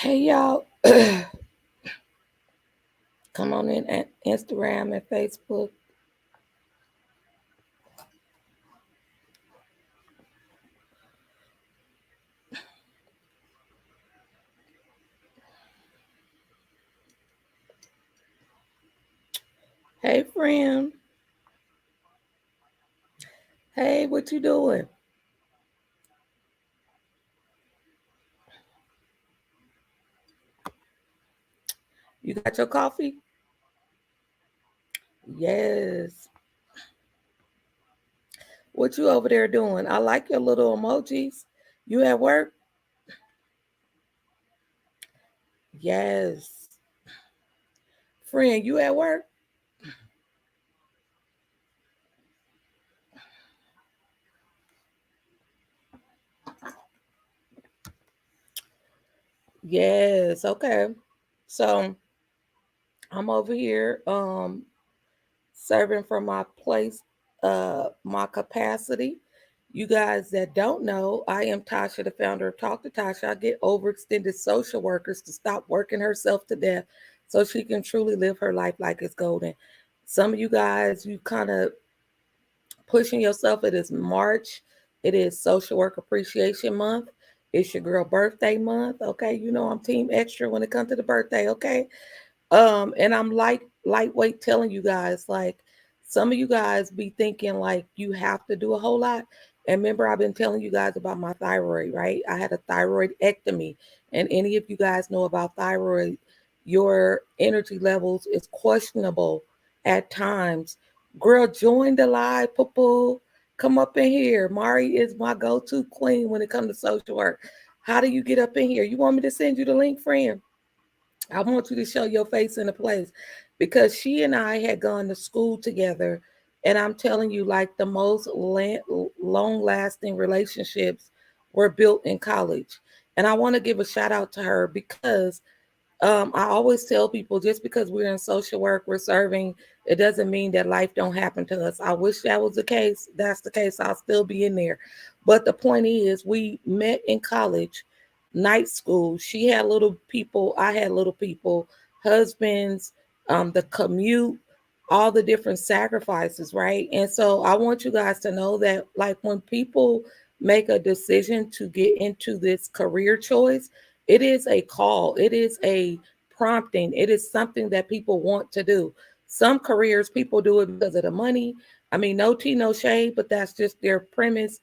Hey y'all, come on in at Instagram and Facebook. Hey friend, hey, what you doing? You got your coffee? Yes. What you over there doing? I like your little emojis. You at work? Yes. Friend, you at work? Yes. Okay. So I'm over here serving from my place, my capacity. You guys that don't know, I am Tasha, the founder of Talk to Tasha. I get overextended social workers to stop working herself to death so she can truly live her life like it's golden. Some of you guys, you kind of pushing yourself. It is March. It is Social Work Appreciation Month. It's your girl birthday month. Okay. You know I'm team extra when it comes to the birthday. Okay. And I'm lightweight telling you guys, like, some of you guys be thinking like you have to do a whole lot. And remember, I've been telling you guys about my thyroid, right? I had a thyroid ectomy. And any of you guys know about thyroid, your energy levels is questionable at times. Girl, join the live, poo. Come up in here. Mari is my go-to queen when it comes to social work. How do you get up in here? You want me to send you the link, friend? I want you to show your face in a place because she and I had gone to school together. And I'm telling you, like the most long lasting relationships were built in college. And I want to give a shout out to her because I always tell people just because we're in social work, we're serving, it doesn't mean that life don't happen to us. I wish that was the case. That's the case. I'll still be in there. But the point is, we met in college, night school. She had little people. I had little people, husbands, the commute, all the different sacrifices, right? And so I want you guys to know that, like, when people make a decision to get into this career choice, it is a call, it is a prompting, it is something that people want to do. Some careers, people do it because of the money. I mean, no tea, no shade, but that's just their premise.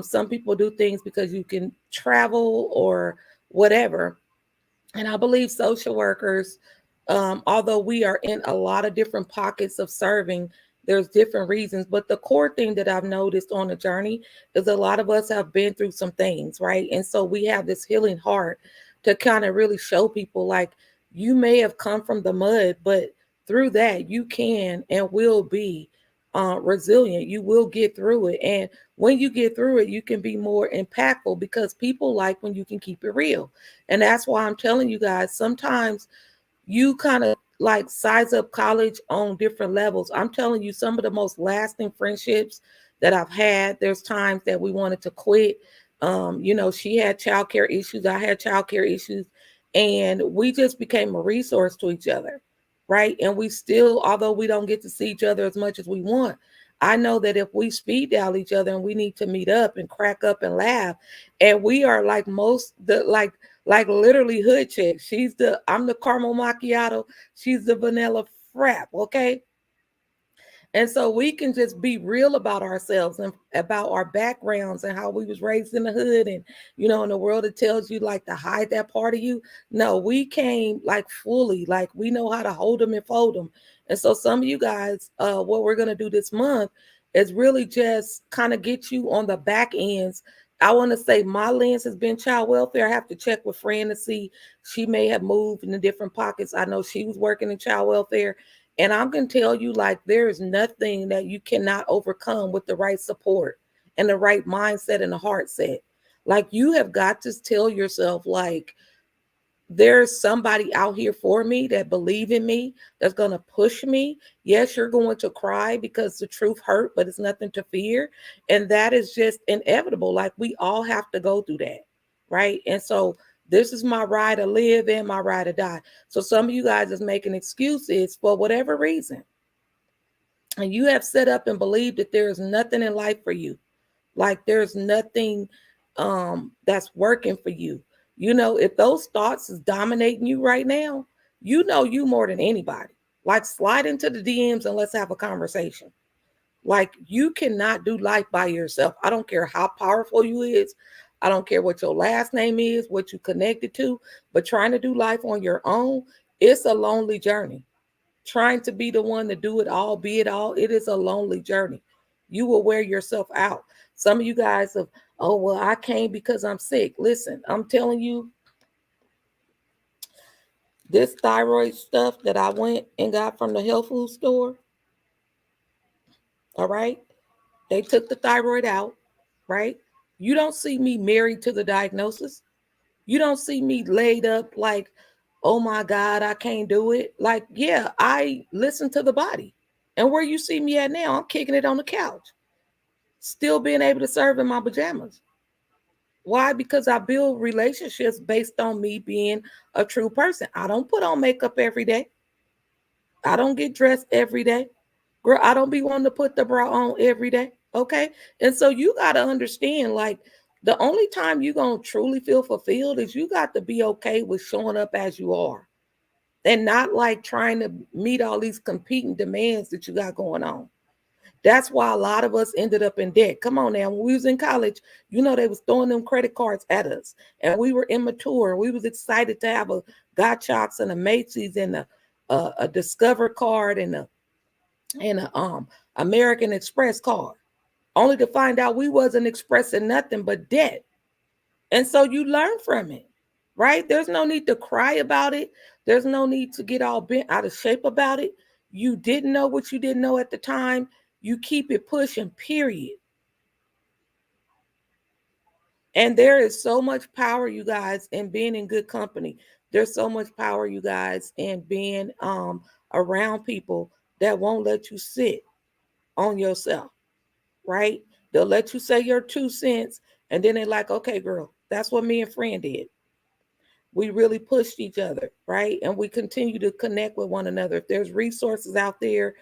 Some people do things because you can travel or whatever. And I believe social workers, although we are in a lot of different pockets of serving, there's different reasons. But the core thing that I've noticed on the journey is a lot of us have been through some things, right? And so we have this healing heart to kind of really show people like you may have come from the mud, but through that, you can and will be resilient. You will get through it. And when you get through it, you can be more impactful because people like when you can keep it real. And that's why I'm telling you guys, sometimes you kind of like size up college on different levels. I'm telling you, some of the most lasting friendships that I've had, there's times that we wanted to quit. She had childcare issues, I had childcare issues, and we just became a resource to each other, right? And we still, although we don't get to see each other as much as we want, I know that if we speed dial each other and we need to meet up and crack up and laugh, and we are like most the like literally hood chick. I'm the caramel macchiato. She's the vanilla frap. Okay. And so we can just be real about ourselves and about our backgrounds and how we was raised in the hood. And, in the world, it tells you like to hide that part of you. No, we came like fully, like we know how to hold them and fold them. And so some of you guys, what we're going to do this month is really just kind of get you on the back ends. I want to say my lens has been child welfare. I have to check with Fran to see she may have moved in the different pockets. I know she was working in child welfare, and I'm going to tell you, like, there is nothing that you cannot overcome with the right support and the right mindset and the heart set. Like, you have got to tell yourself, like, there's somebody out here for me that believe in me, that's going to push me. Yes, you're going to cry because the truth hurt, but it's nothing to fear. And that is just inevitable. Like, we all have to go through that. Right. And so This is my ride to live and my ride to die. So some of you guys is making excuses for whatever reason. And you have set up and believed that there is nothing in life for you. Like there's nothing that's working for you. You know, if those thoughts is dominating you right now, you know you more than anybody. Like slide into the DMs and let's have a conversation. Like you cannot do life by yourself. I don't care how powerful you is. I don't care what your last name is, what you connected to, but trying to do life on your own, it's a lonely journey. Trying to be the one to do it all, be it all, it is a lonely journey. You will wear yourself out. Some of you guys have, oh, well, I came because I'm sick. Listen, I'm telling you, this thyroid stuff that I went and got from the health food store, all right, they took the thyroid out, right? You don't see me married to the diagnosis. You don't see me laid up like, oh my God, I can't do it. Like, yeah, I listen to the body. And where you see me at now, I'm kicking it on the couch, still being able to serve in my pajamas. Why? Because I build relationships based on me being a true person. I don't put on makeup every day. I don't get dressed every day. Girl, I don't be wanting to put the bra on every day. Okay. And so you got to understand, like, the only time you're going to truly feel fulfilled is you got to be okay with showing up as you are and not like trying to meet all these competing demands that you got going on. That's why a lot of us ended up in debt. Come on now, when we was in college, you know they was throwing them credit cards at us, and we were immature. We was excited to have a Gottschalks and a Macy's and a Discover card and a American Express card, only to find out we wasn't expressing nothing but debt. And so you learn from it, right? There's no need to cry about it. There's no need to get all bent out of shape about it. You didn't know what you didn't know at the time. You keep it pushing, period. And there is so much power, you guys, in being in good company. There's so much power, you guys, in being around people that won't let you sit on yourself, right? They'll let you say your 2 cents, and then they're like, okay, girl, that's what me and friend did. We really pushed each other, right? And we continue to connect with one another. If there's resources out there,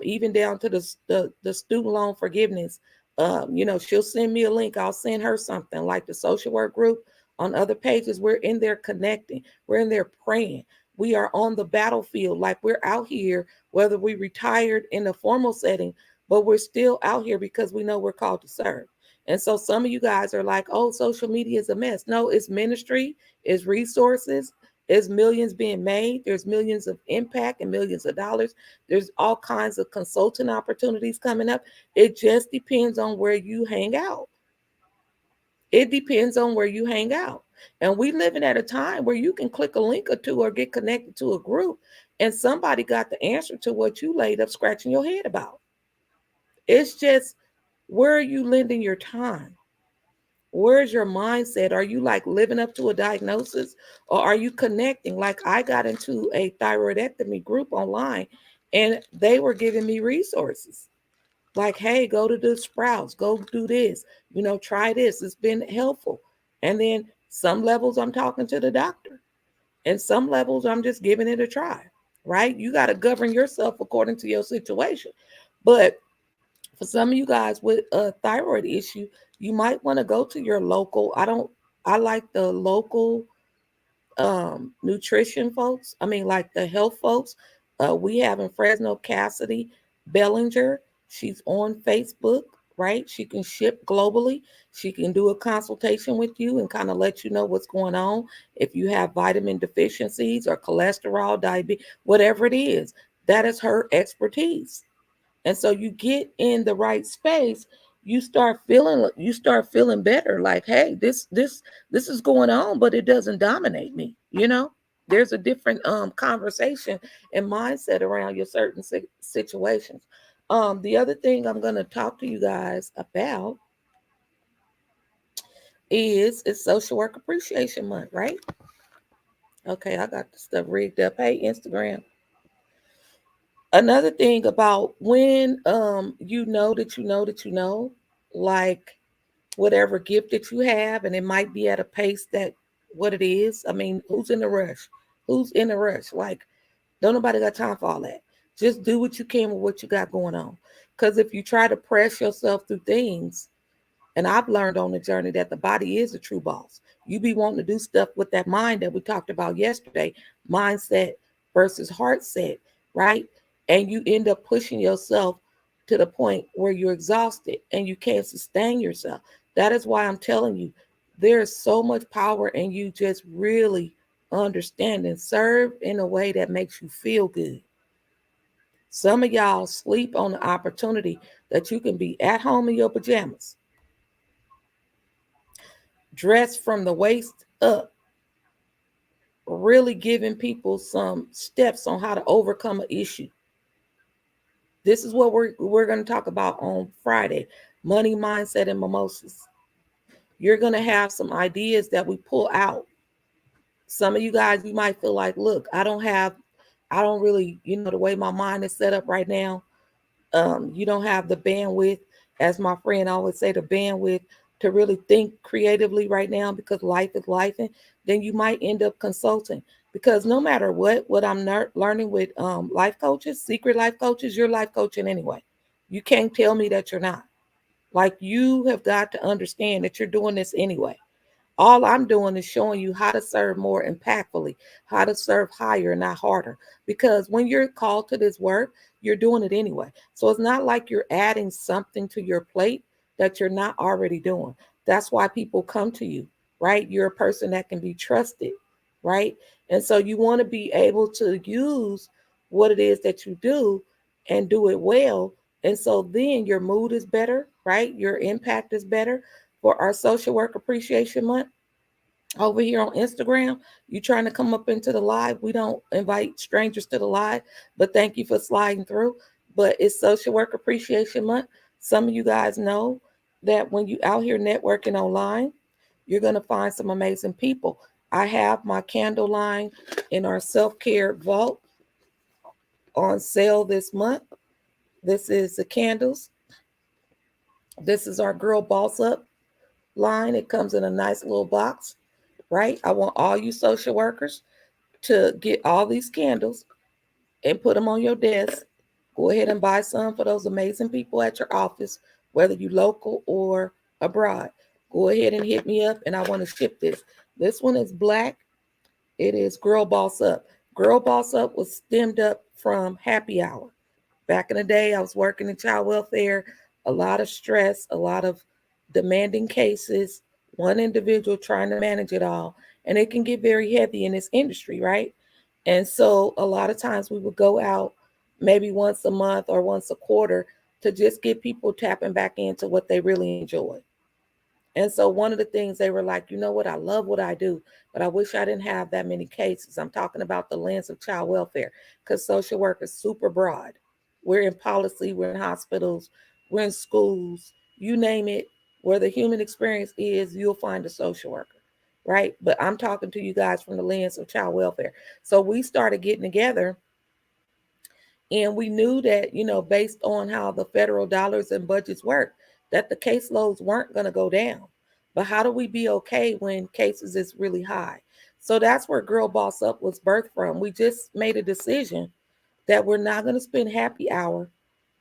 even down to the student loan forgiveness, you know, she'll send me a link. I'll send her something like the social work group on other pages. We're in there connecting. We're in there praying. We are on the battlefield, like we're out here, whether we retired in a formal setting, but we're still out here because we know we're called to serve. And so some of you guys are like, oh, social media is a mess. No, it's ministry, it's resources, it's millions being made. There's millions of impact and millions of dollars. There's all kinds of consulting opportunities coming up. It just depends on where you hang out. It depends on where you hang out. And we living at a time where you can click a link or two or get connected to a group and somebody got the answer to what you laid up scratching your head about. It's just, where are you lending your time? Where's your mindset? Are you like living up to a diagnosis, or are you connecting? Like I got into a thyroidectomy group online and they were giving me resources. Like, hey, go to the Sprouts, go do this, you know, try this. It's been helpful. And then some levels I'm talking to the doctor, and some levels I'm just giving it a try, right? You got to govern yourself according to your situation. But for some of you guys with a thyroid issue, you might want to go to your local. I like the local nutrition folks. I mean, like the health folks. We have in Fresno Cassidy Bellinger. She's on Facebook, right? She can ship globally. She can do a consultation with you and kind of let you know what's going on. If you have vitamin deficiencies or cholesterol, diabetes, whatever it is, that is her expertise. And so you get in the right space, you start feeling better, like, hey, this is going on, but it doesn't dominate me, you know. There's a different conversation and mindset around your certain situations. The other thing I'm going to talk to you guys about is it's social work appreciation month, right? Okay, I got the stuff rigged up. Hey, Instagram. Another thing about when you know that you know that you know, like whatever gift that you have, and it might be at a pace that what it is. I mean, who's in a rush? Who's in a rush? Like, don't nobody got time for all that. Just do what you can with what you got going on. Because if you try to press yourself through things, and I've learned on the journey that the body is a true boss. You be wanting to do stuff with that mind that we talked about yesterday, mindset versus heart set, right? And you end up pushing yourself to the point where you're exhausted and you can't sustain yourself. That is why I'm telling you, there's so much power in you just really understanding, serve in a way that makes you feel good. Some of y'all sleep on the opportunity that you can be at home in your pajamas, dressed from the waist up, really giving people some steps on how to overcome an issue. This is what we're going to talk about on Friday, money mindset and mimosas. You're going to have some ideas that we pull out. Some of you guys, you might feel like, look, I don't really, the way my mind is set up right now, you don't have the bandwidth, as my friend always say, the bandwidth to really think creatively right now because life is life, and then you might end up consulting. Because no matter what I'm learning with life coaches, secret life coaches, you're life coaching anyway. You can't tell me that you're not. Like, you have got to understand that you're doing this anyway. All I'm doing is showing you how to serve more impactfully, how to serve higher, not harder. Because when you're called to this work, you're doing it anyway. So it's not like you're adding something to your plate that you're not already doing. That's why people come to you, right? You're a person that can be trusted, right? And so you want to be able to use what it is that you do and do it well. And so then your mood is better, right? Your impact is better. For our Social Work Appreciation Month over here on Instagram, you trying to come up into the live. We don't invite strangers to the live, but thank you for sliding through. But it's Social Work Appreciation Month. Some of you guys know that when you out here networking online, you're going to find some amazing people. I have my candle line in our self-care vault on sale this month. This is the candles. This is our Girl Boss Up line. It comes in a nice little box, right? I want all you social workers to get all these candles and put them on your desk. Go ahead and buy some for those amazing people at your office, whether you local or abroad. Go ahead and hit me up, and I want to ship this. This one is black. It is Girl Boss Up. Girl Boss Up was stemmed up from Happy Hour. Back in the day, I was working in child welfare, a lot of stress, a lot of demanding cases, one individual trying to manage it all. And it can get very heavy in this industry, right? And so a lot of times we would go out maybe once a month or once a quarter to just get people tapping back into what they really enjoy. And so one of the things they were like, you know what, I love what I do, but I wish I didn't have that many cases. I'm talking about the lens of child welfare because social work is super broad. We're in policy, we're in hospitals, we're in schools, you name it, where the human experience is, you'll find a social worker, right? But I'm talking to you guys from the lens of child welfare. So we started getting together and we knew that, based on how the federal dollars and budgets work, that the caseloads weren't going to go down. But how do we be okay when cases is really high? So that's where Girl Boss Up was birthed from. We just made a decision that we're not going to spend happy hour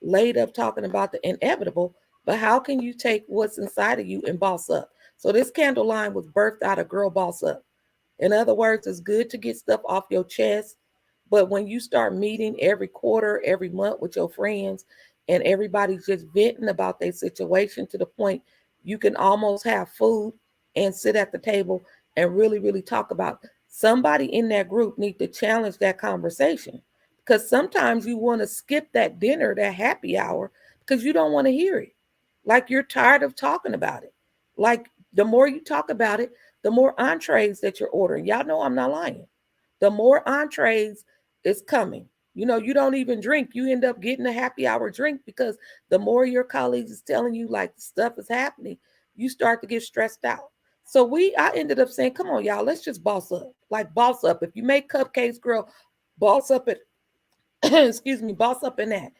laid up talking about the inevitable, but how can you take what's inside of you and boss up? So this candle line was birthed out of Girl Boss Up. In other words, it's good to get stuff off your chest. But when you start meeting every quarter, every month with your friends, and everybody's just venting about their situation to the point you can almost have food and sit at the table and really, really talk about somebody in that group need to challenge that conversation. Because sometimes you want to skip that dinner, that happy hour, because you don't want to hear it. Like you're tired of talking about it. Like the more you talk about it, the more entrees that you're ordering. Y'all know I'm not lying. The more entrees is coming. You don't even drink. You end up getting a happy hour drink because the more your colleagues is telling you like stuff is happening, you start to get stressed out. So I ended up saying, come on, y'all, let's just boss up. Like boss up. If you make cupcakes, girl, boss up it. Excuse me, boss up in that.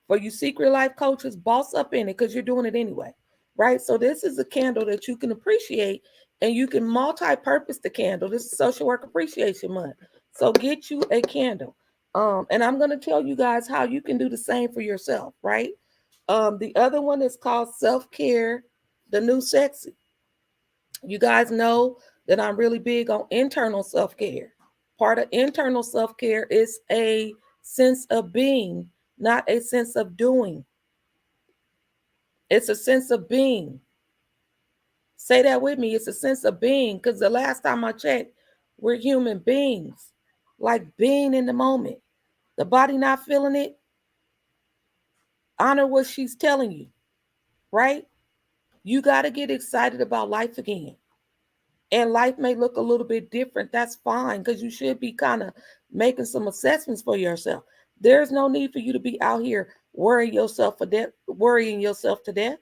For you secret life coaches, boss up in it because you're doing it anyway. Right. So this is a candle that you can appreciate And you can multi-purpose the candle. This is Social Work Appreciation Month. So get you a candle. And I'm going to tell you guys how you can do the same for yourself, right? The other one is called Self-Care, the New Sexy. You guys know that I'm really big on internal self-care. Part of internal self-care is a sense of being, not a sense of doing. It's a sense of being. Say that with me. It's a sense of being, because the last time I checked, we're human beings, like being in the moment. The body not feeling it, honor what she's telling you, right? You got to get excited about life again. And life may look a little bit different. That's fine, because you should be kind of making some assessments for yourself. There's no need for you to be out here worrying yourself to death.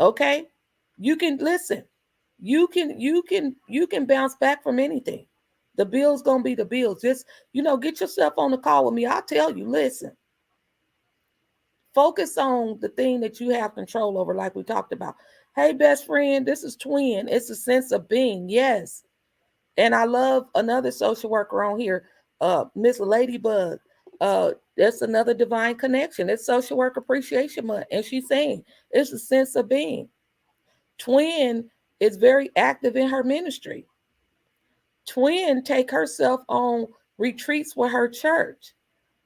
Okay? You can listen. You can bounce back from anything. The bill's gonna be the bills. Just get yourself on the call with me. I'll tell you, listen, focus on the thing that you have control over, like we talked about. Hey, best friend, this is Twin. It's a sense of being, yes. And I love another social worker on here, Miss Ladybug. That's another divine connection. It's Social Work Appreciation Month, and she's saying it's a sense of being. Twin is very active in her ministry. Twin take herself on retreats with her church,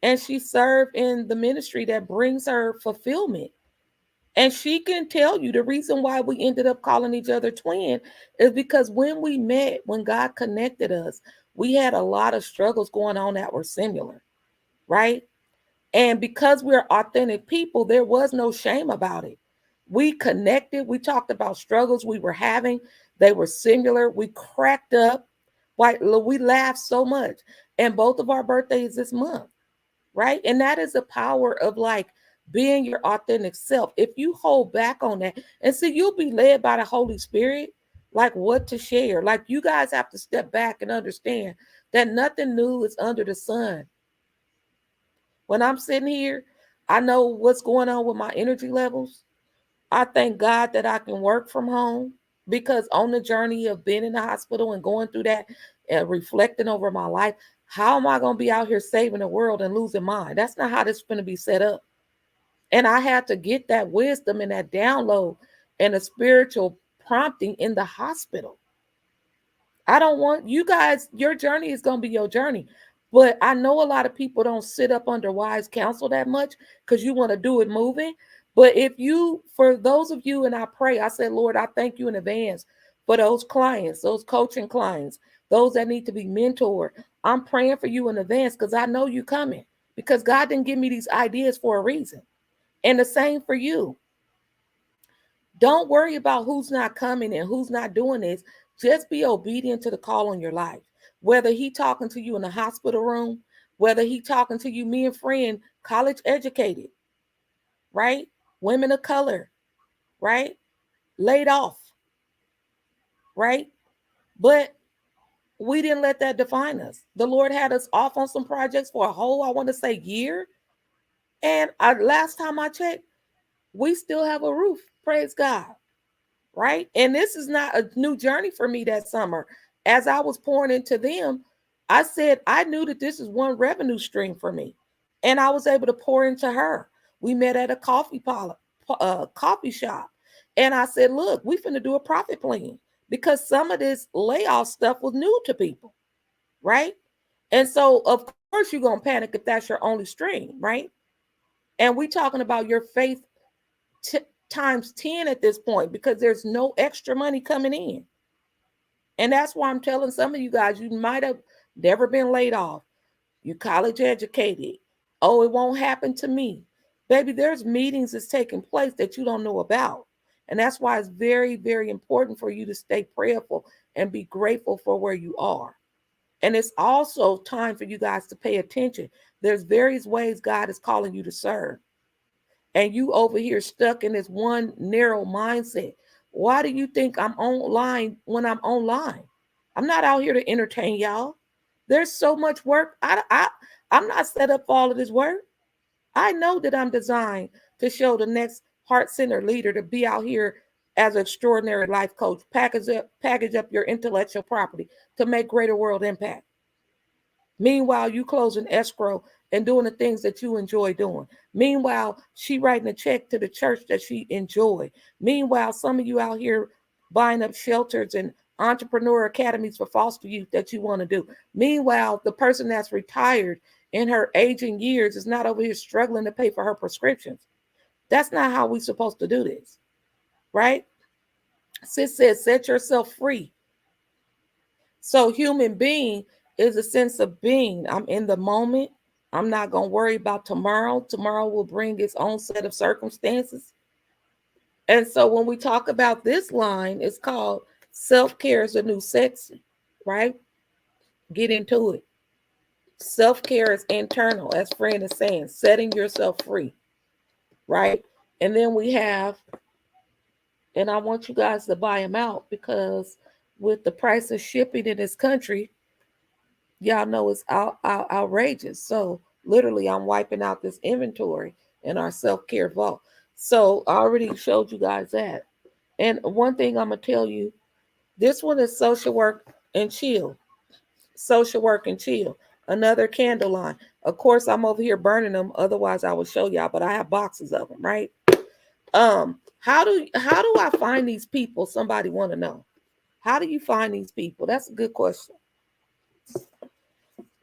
and she served in the ministry that brings her fulfillment. And she can tell you the reason why we ended up calling each other twin is because when we met, when God connected us, we had a lot of struggles going on that were similar, right? And because we're authentic people, there was no shame about it. We connected. We talked about struggles we were having. They were similar. We cracked up. Like, we laughed so much. And both of our birthdays this month, right? And that is the power of like being your authentic self. If you hold back on that, and see, you'll be led by the Holy Spirit, like what to share. Like, you guys have to step back and understand that nothing new is under the sun. When I'm sitting here, I know what's going on with my energy levels. I thank God that I can work from home, because on the journey of being in the hospital and going through that and reflecting over my life, how am I going to be out here saving the world and losing mine? That's not how this is going to be set up. And I had to get that wisdom and that download and a spiritual prompting in the hospital. I don't want you guys, your journey is going to be your journey. But I know a lot of people don't sit up under wise counsel that much because you want to do it moving. But for those of you, and I pray, I said, Lord, I thank you in advance for those clients, those coaching clients, those that need to be mentored. I'm praying for you in advance because I know you coming, because God didn't give me these ideas for a reason. And the same for you. Don't worry about who's not coming and who's not doing this. Just be obedient to the call on your life. Whether he talking to you in the hospital room, whether he talking to you, me and friend, college educated, right? Women of color, right? Laid off, right? But we didn't let that define us. The Lord had us off on some projects for a whole, I want to say, year. And last time I checked, we still have a roof. Praise God. Right? And this is not a new journey for me that summer. As I was pouring into them, I said, I knew that this is one revenue stream for me. And I was able to pour into her. We met at a coffee shop. And I said, look, we finna do a profit plan, because some of this layoff stuff was new to people. Right? And so, of course, you're going to panic if that's your only stream. Right? And we talking about your faith times 10 at this point, because there's no extra money coming in. And that's why I'm telling some of you guys, you might have never been laid off. You college educated. Oh, it won't happen to me. Baby, there's meetings that's taking place that you don't know about. And that's why it's very, very important for you to stay prayerful and be grateful for where you are. And it's also time for you guys to pay attention. There's various ways God is calling you to serve. And you over here stuck in this one narrow mindset. Why do you think I'm online when I'm online? I'm not out here to entertain y'all. There's so much work. I'm not set up for all of this work. I know that I'm designed to show the next heart centered leader to be out here as an extraordinary life coach. Package up your intellectual property to make greater world impact. Meanwhile, you closing escrow and doing the things that you enjoy doing. Meanwhile, she writing a check to the church that she enjoy. Meanwhile, some of you out here buying up shelters and entrepreneur academies for foster youth that you want to do. Meanwhile, the person that's retired in her aging years is not over here struggling to pay for her prescriptions. That's not how we're supposed to do this, right? Sis says, set yourself free. So human being is a sense of being. I'm in the moment. I'm not going to worry about tomorrow. Tomorrow will bring its own set of circumstances. And so when we talk about this line, it's called self-care is a new sexy, right? Get into it. Self-care is internal, as Fran is saying, setting yourself free, right? And then we have, and I want you guys to buy them out because with the price of shipping in this country, y'all know it's outrageous. So literally, I'm wiping out this inventory in our self-care vault. So I already showed you guys that. And one thing I'm gonna tell you, this one is social work and chill. Social work and chill. Another candle line. Of course, I'm over here burning them. Otherwise, I would show y'all. But I have boxes of them, right? How do I find these people? Somebody want to know. How do you find these people? That's a good question.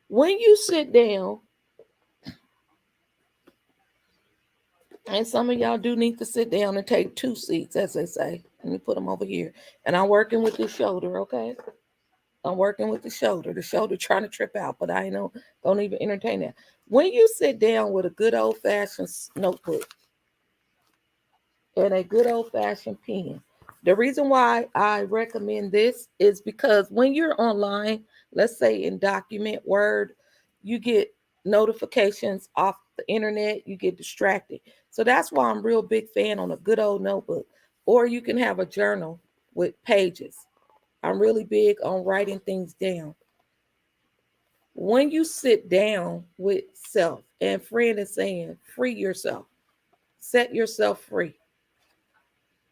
When you sit down, and some of y'all do need to sit down and take 2 seats, as they say. Let me put them over here. And I'm working with the shoulder, okay? I'm working with the shoulder. The shoulder trying to trip out, but I know don't even entertain that. When you sit down with a good old-fashioned notebook and a good old-fashioned pen, the reason why I recommend this is because when you're online, let's say in document Word, you get notifications off the internet, you get distracted. So that's why I'm a real big fan on a good old notebook. Or you can have a journal with pages. I'm really big on writing things down. When you sit down with self, and Friend is saying, free yourself, set yourself free.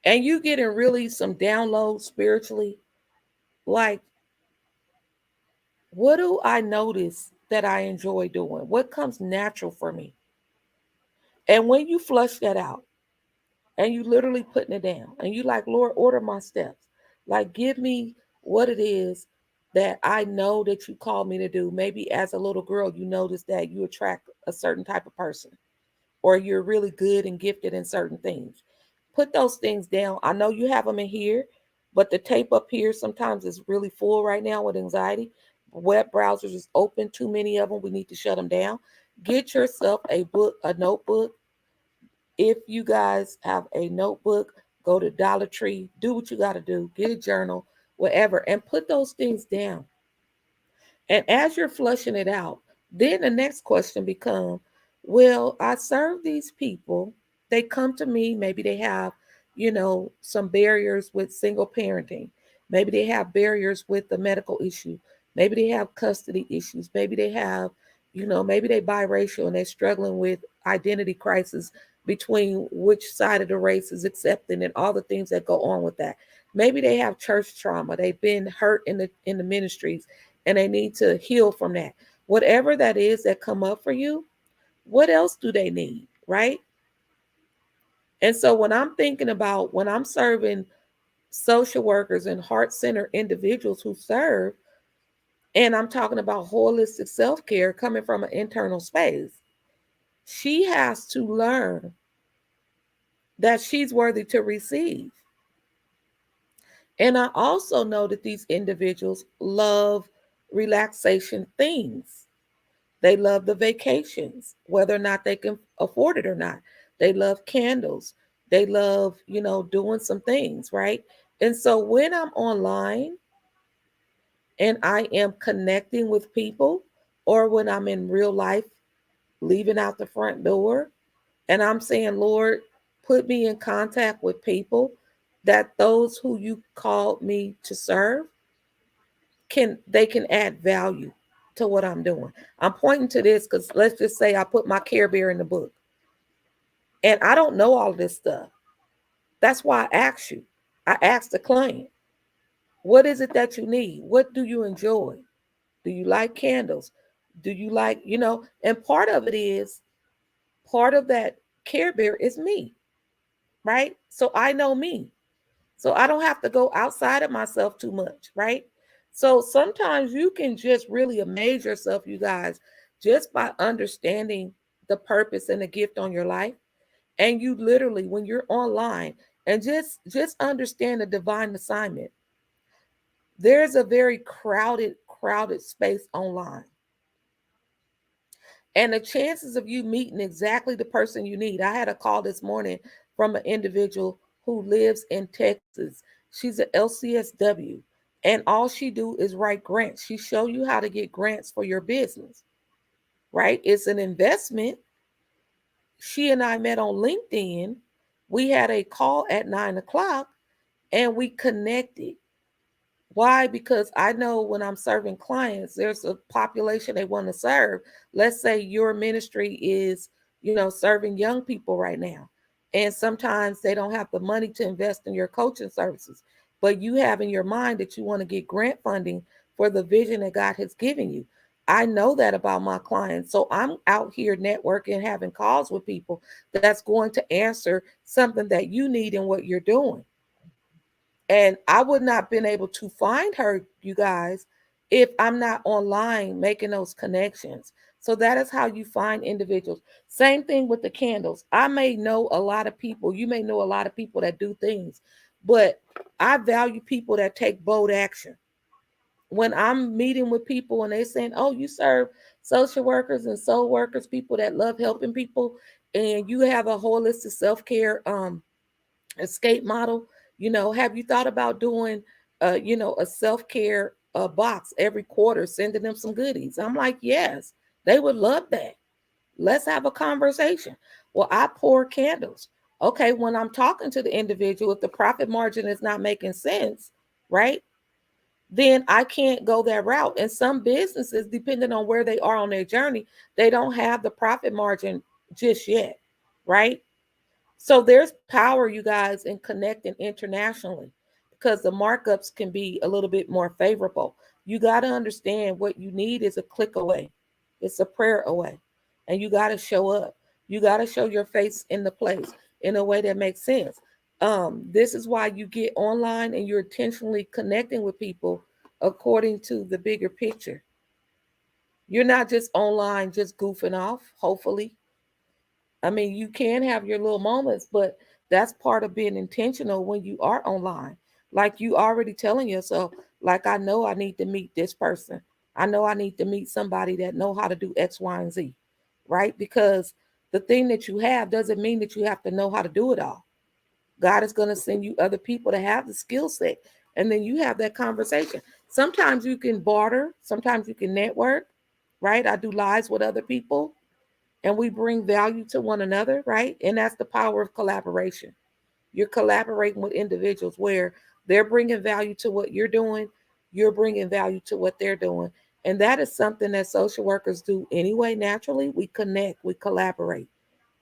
And you getting really some downloads spiritually. Like, what do I notice that I enjoy doing? What comes natural for me? And when you flush that out and you literally putting it down and you like, Lord, order my steps. Like, give me what it is that I know that you called me to do. Maybe as a little girl, you notice that you attract a certain type of person or you're really good and gifted in certain things. Put those things down. I know you have them in here, but the tape up here sometimes is really full right now with anxiety. Web browsers is open, too many of them. We need to shut them down. Get yourself a book, a notebook. If you guys have a notebook, go to Dollar Tree, do what you got to do, get a journal, whatever, and put those things down. And as you're flushing it out, then the next question becomes, well, I serve these people. They come to me, maybe they have, some barriers with single parenting. Maybe they have barriers with the medical issue. Maybe they have custody issues. Maybe they have, maybe they biracial and they're struggling with identity crisis between which side of the race is accepting and all the things that go on with that. Maybe they have church trauma. They've been hurt in the ministries and they need to heal from that. Whatever that is that come up for you, what else do they need, right? And so when I'm thinking about when I'm serving social workers and heart-centered individuals who serve, and I'm talking about holistic self-care coming from an internal space, she has to learn that she's worthy to receive. And I also know that these individuals love relaxation things. They love the vacations, whether or not they can afford it or not. They love candles. They love, doing some things, right? And so when I'm online and I am connecting with people, or when I'm in real life, leaving out the front door, and I'm saying, Lord, put me in contact with people that those who you called me to serve can add value to what I'm doing. I'm pointing to this because let's just say I put my Care Bear in the book and I don't know all this stuff. That's why I asked you. I ask the client, what is it that you need? What do you enjoy? Do you like candles? Do you like, and part of it is, part of that Care Bear is me, right? So I know me. So I don't have to go outside of myself too much, right? So sometimes you can just really amaze yourself, you guys, just by understanding the purpose and the gift on your life. And you literally, when you're online, and just understand the divine assignment. There's a very crowded space online. And the chances of you meeting exactly the person you need. I had a call this morning from an individual who lives in Texas. She's an LCSW, and all she do is write grants. She show you how to get grants for your business, right? It's an investment. She and I met on LinkedIn. We had a call at 9 o'clock, and we connected. Why? Because I know when I'm serving clients, there's a population they want to serve. Let's say your ministry is, serving young people right now. And sometimes they don't have the money to invest in your coaching services, but you have in your mind that you want to get grant funding for the vision that God has given you. I know that about my clients. So I'm out here networking, having calls with people that's going to answer something that you need in what you're doing. And I would not been able to find her, you guys, if I'm not online making those connections. So that is how you find individuals. Same thing with the candles. I may know a lot of people. You may know a lot of people that do things, but I value people that take bold action. When I'm meeting with people and they saying, "Oh, you serve social workers and soul workers, people that love helping people, and you have a holistic self-care escape model, have you thought about doing a self-care box every quarter, sending them some goodies?" I'm like, yes, they would love that. Let's have a conversation. Well, I pour candles. Okay, when I'm talking to the individual, if the profit margin is not making sense, right, then I can't go that route. And some businesses, depending on where they are on their journey, they don't have the profit margin just yet, right? So there's power, you guys, in connecting internationally, because the markups can be a little bit more favorable. You got to understand what you need is a click away, it's a prayer away, and you got to show up. You got to show your face in the place in a way that makes sense. This is why you get online and you're intentionally connecting with people according to the bigger picture. You're not just online, just goofing off, hopefully. I mean, you can have your little moments, but that's part of being intentional when you are online. Like you already telling yourself, like, I know I need to meet this person. I know I need to meet somebody that know how to do X, Y, and Z, right? Because the thing that you have doesn't mean that you have to know how to do it all. God is going to send you other people to have the skill set, and then you have that conversation. Sometimes you can barter, sometimes you can network, right? I do lives with other people and we bring value to one another, right? And that's the power of collaboration. You're collaborating with individuals where they're bringing value to what you're doing, you're bringing value to what they're doing. And that is something that social workers do anyway, naturally. We connect, we collaborate,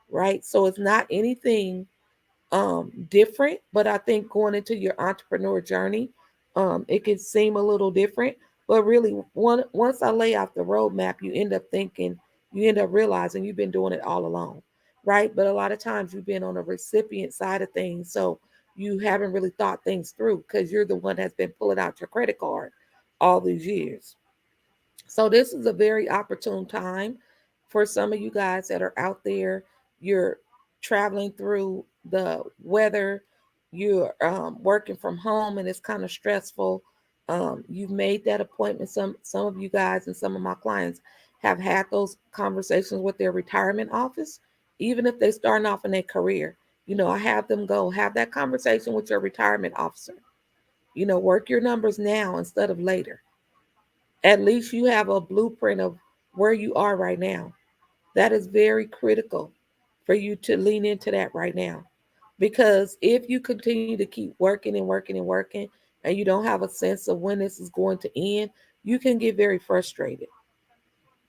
right? So it's not anything different, but I think going into your entrepreneur journey, it can seem a little different, but really once I lay out the roadmap, you end up realizing you've been doing it all along, right? But a lot of times you've been on the recipient side of things, so you haven't really thought things through because you're the one that's been pulling out your credit card all these years. So this is a very opportune time for some of you guys that are out there. You're traveling through the weather. You're working from home, and it's kind of stressful. You've made that appointment. Some of you guys and some of my clients have had those conversations with their retirement office, even if they're starting off in their career. I have them go have that conversation with your retirement officer. Work your numbers now instead of later. At least you have a blueprint of where you are right now. That is very critical for you to lean into that right now. Because if you continue to keep working and working and working and you don't have a sense of when this is going to end, you can get very frustrated.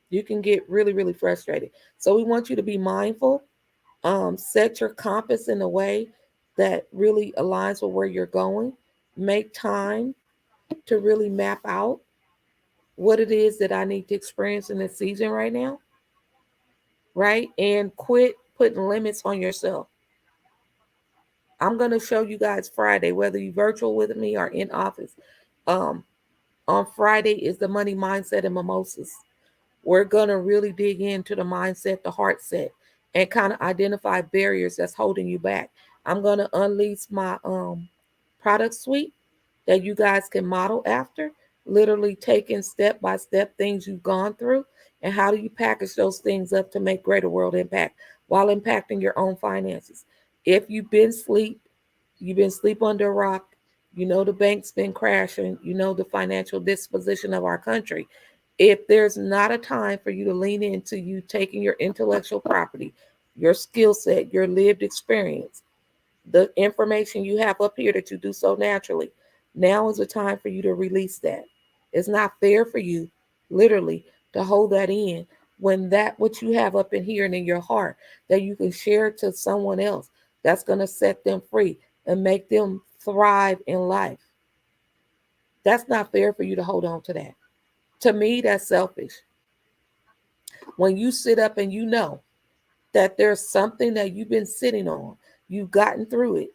You can get really, really frustrated. So we want you to be mindful, set your compass in a way that really aligns with where you're going. Make time to really map out what it is that I need to experience in this season right now, right? And quit putting limits on yourself. I'm going to show you guys Friday, whether you virtual with me or in office. Um, on Friday is the money mindset and mimosas. We're going to really dig into the mindset, the heart set, and kind of identify barriers that's holding you back. I'm going to unleash my product suite that you guys can model after, literally taking step by step things you've gone through, and how do you package those things up to make greater world impact while impacting your own finances. If you've been sleep under a rock, you know the bank's been crashing, you know the financial disposition of our country. If there's not a time for you to lean into you taking your intellectual property, your skill set, your lived experience, the information you have up here that you do so naturally, now is the time for you to release that. It's not fair for you, literally, to hold that in when that what you have up in here and in your heart that you can share to someone else that's going to set them free and make them thrive in life. That's not fair for you to hold on to that. To me, that's selfish. When you sit up and you know that there's something that you've been sitting on, you've gotten through it,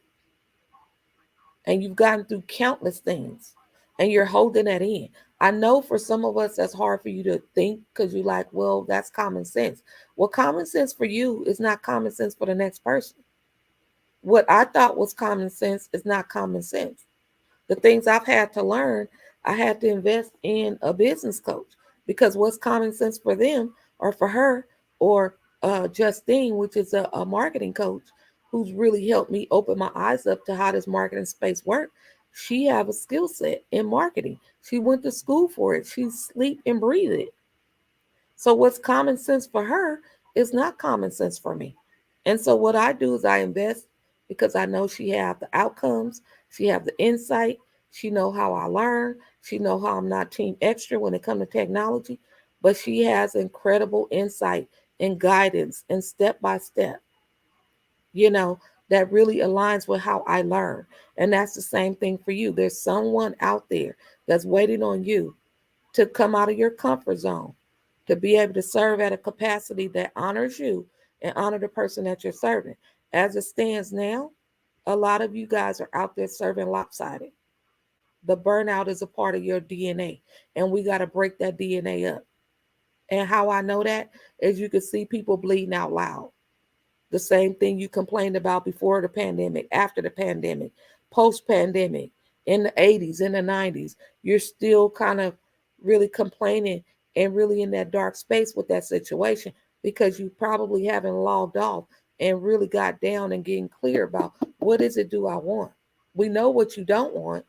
and you've gotten through countless things, and you're holding that in. I know for some of us that's hard for you to think because you're like, well, that's common sense. Well, common sense for you is not common sense for the next person. What I thought was common sense is not common sense. The things I've had to learn, I had to invest in a business coach because what's common sense for them or for her or Justine, which is a marketing coach who's really helped me open my eyes up to how this marketing space works. She have a skill set in marketing. She went to school for it. She sleep and breathe it. So what's common sense for her is not common sense for me. And so what I do is I invest because I know she have the outcomes, she have the insight, she know how I learn, she know how I'm not team extra when it comes to technology, but she has incredible insight and guidance and step by step, you know, that really aligns with how I learn. And that's the same thing for you. There's someone out there that's waiting on you to come out of your comfort zone, to be able to serve at a capacity that honors you and honor the person that you're serving. As it stands now, a lot of you guys are out there serving lopsided. The burnout is a part of your DNA, and we got to break that DNA up. And how I know that is you can see people bleeding out loud. The same thing you complained about before the pandemic, after the pandemic, post pandemic, in the 80s, in the 90s. You're still kind of really complaining and really in that dark space with that situation because you probably haven't logged off and really got down and getting clear about what is it do I want. We know what you don't want,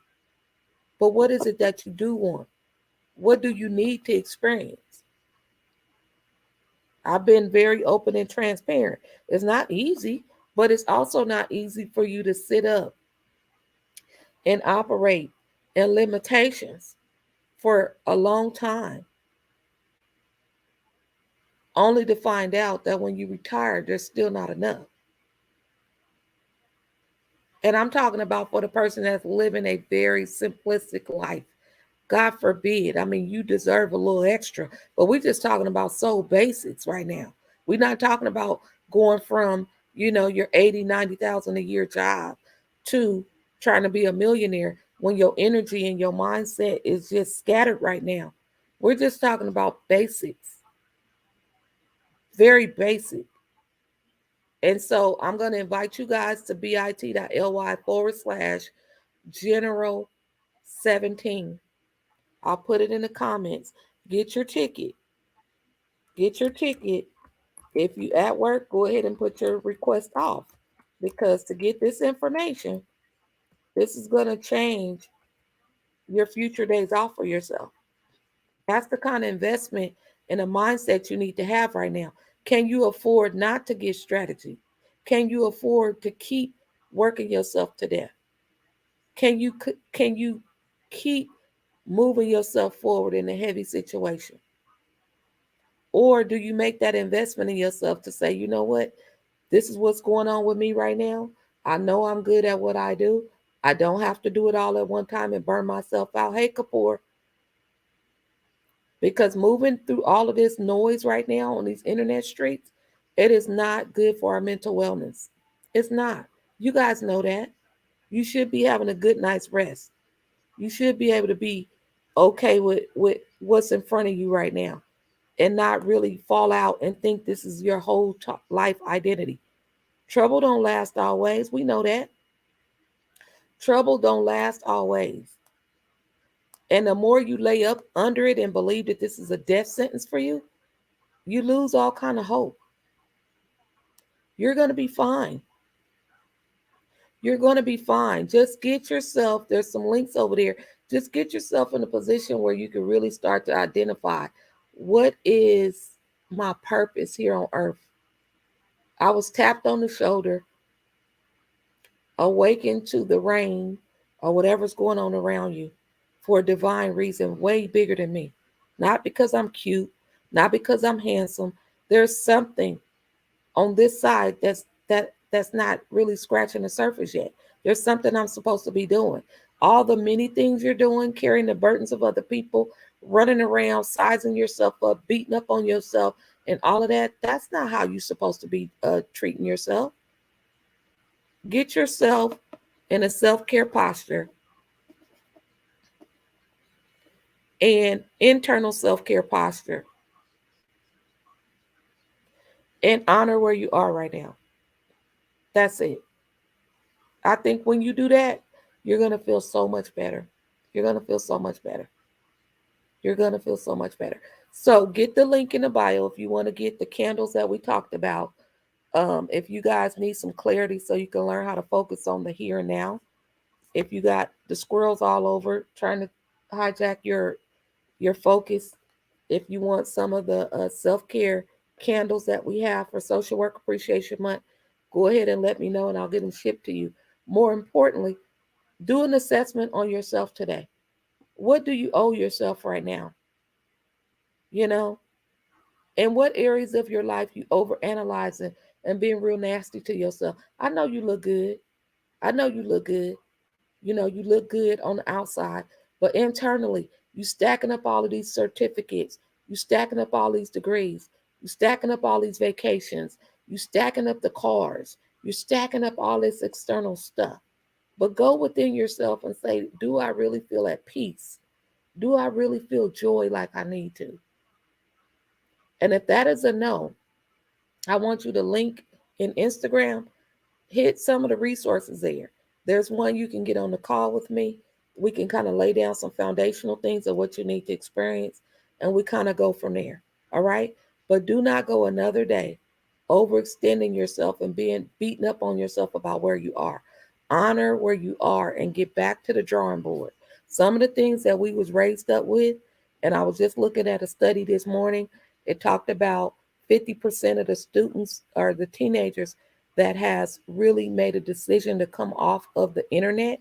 but what is it that you do want? What do you need to experience? I've been very open and transparent. It's not easy, but it's also not easy for you to sit up and operate in limitations for a long time, only to find out that when you retire, there's still not enough. And I'm talking about for the person that's living a very simplistic life. God forbid. I mean, you deserve a little extra, but we're just talking about soul basics right now. We're not talking about going from, your 80, 90,000 a year job to trying to be a millionaire when your energy and your mindset is just scattered right now. We're just talking about basics, very basic. And so I'm going to invite you guys to bit.ly/general 17. I'll put it in the comments. Get your ticket. Get your ticket. If you at work, go ahead and put your request off because to get this information, this is going to change your future days off for yourself. That's the kind of investment and a mindset you need to have right now. Can you afford not to get strategy? Can you afford to keep working yourself to death? Can you keep moving yourself forward in a heavy situation? Or do you make that investment in yourself to say, you know what? This is what's going on with me right now. I know I'm good at what I do. I don't have to do it all at one time and burn myself out. Hey, Kapoor, because moving through all of this noise right now on these internet streets, it is not good for our mental wellness. It's not. You guys know that. You should be having a good night's rest. You should be able to be okay with what's in front of you right now and not really fall out and think this is your whole life identity. Trouble don't last always. We know that. Trouble don't last always. And the more you lay up under it and believe that this is a death sentence for you lose all kind of hope. You're going to be fine. You're going to be fine. Just get yourself, there's some links over there. Just get yourself in a position where you can really start to identify what is my purpose here on earth. I was tapped on the shoulder, awakened to the rain or whatever's going on around you for a divine reason, way bigger than me. Not because I'm cute, not because I'm handsome. There's something on this side that's not really scratching the surface yet. There's something I'm supposed to be doing. All the many things you're doing, carrying the burdens of other people, running around, sizing yourself up, beating up on yourself, and all of that, that's not how you're supposed to be treating yourself. Get yourself in a self-care posture and internal self-care posture and honor where you are right now. That's it. I think when you do that, you're going to feel so much better. You're going to feel so much better. You're going to feel so much better. So get the link in the bio if you want to get the candles that we talked about. If you guys need some clarity so you can learn how to focus on the here and now. If you got the squirrels all over trying to hijack your focus, if you want some of the self-care candles that we have for Social Work Appreciation Month, go ahead and let me know and I'll get them shipped to you. More importantly, do an assessment on yourself today. What do you owe yourself right now? You know, and what areas of your life you overanalyzing and being real nasty to yourself? I know you look good. I know you look good. You know, you look good on the outside, but internally, you stacking up all of these certificates, you stacking up all these degrees, you stacking up all these vacations, you stacking up the cars, you're stacking up all this external stuff. But go within yourself and say, do I really feel at peace? Do I really feel joy like I need to? And if that is a no, I want you to link in Instagram, hit some of the resources there. There's one you can get on the call with me. We can kind of lay down some foundational things of what you need to experience, and we kind of go from there. All right. But do not go another day overextending yourself and being beaten up on yourself about where you are. Honor where you are and get back to the drawing board. Some of the things that we was raised up with, and I was just looking at a study this morning, it talked about 50% of the students or the teenagers that has really made a decision to come off of the internet,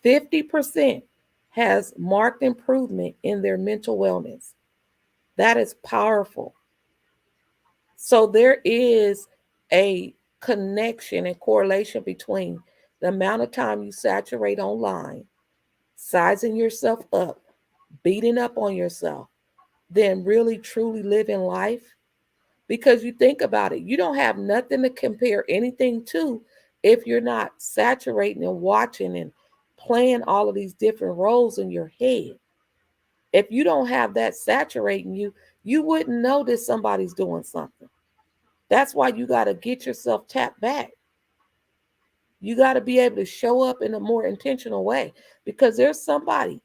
50% has marked improvement in their mental wellness. That is powerful. So there is a connection and correlation between the amount of time you saturate online, sizing yourself up, beating up on yourself, then really truly living life. Because you think about it, you don't have nothing to compare anything to if you're not saturating and watching and playing all of these different roles in your head. If you don't have that saturating you, you wouldn't know that somebody's doing something. That's why you got to get yourself tapped back. You got to be able to show up in a more intentional way because there's somebody,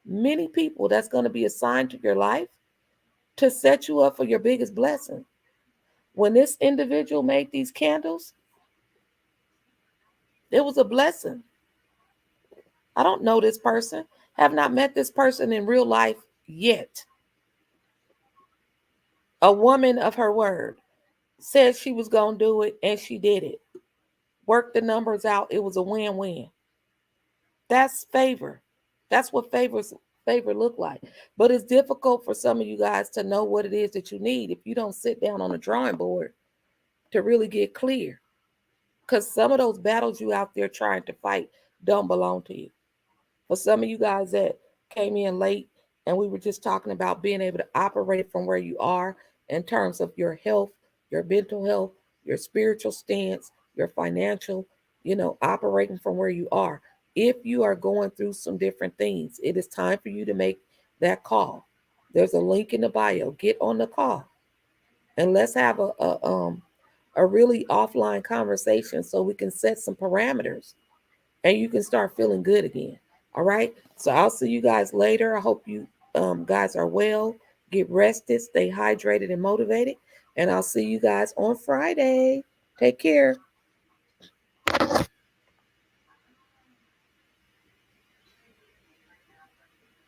many people that's going to be assigned to your life to set you up for your biggest blessing. When this individual made these candles, it was a blessing. I don't know this person, have not met this person in real life yet. A woman of her word said she was going to do it and she did it. Worked the numbers out. It was a win-win. That's favor. That's what favor look like. But it's difficult for some of you guys to know what it is that you need if you don't sit down on the drawing board to really get clear. Because some of those battles you out there trying to fight don't belong to you. For some of you guys that came in late and we were just talking about being able to operate from where you are in terms of your health, your mental health, your spiritual stance, your financial, operating from where you are. If you are going through some different things, it is time for you to make that call. There's a link in the bio. Get on the call and let's have a really offline conversation so we can set some parameters and you can start feeling good again. All right. So I'll see you guys later. I hope you guys are well. Get rested, stay hydrated and motivated. And I'll see you guys on Friday. Take care.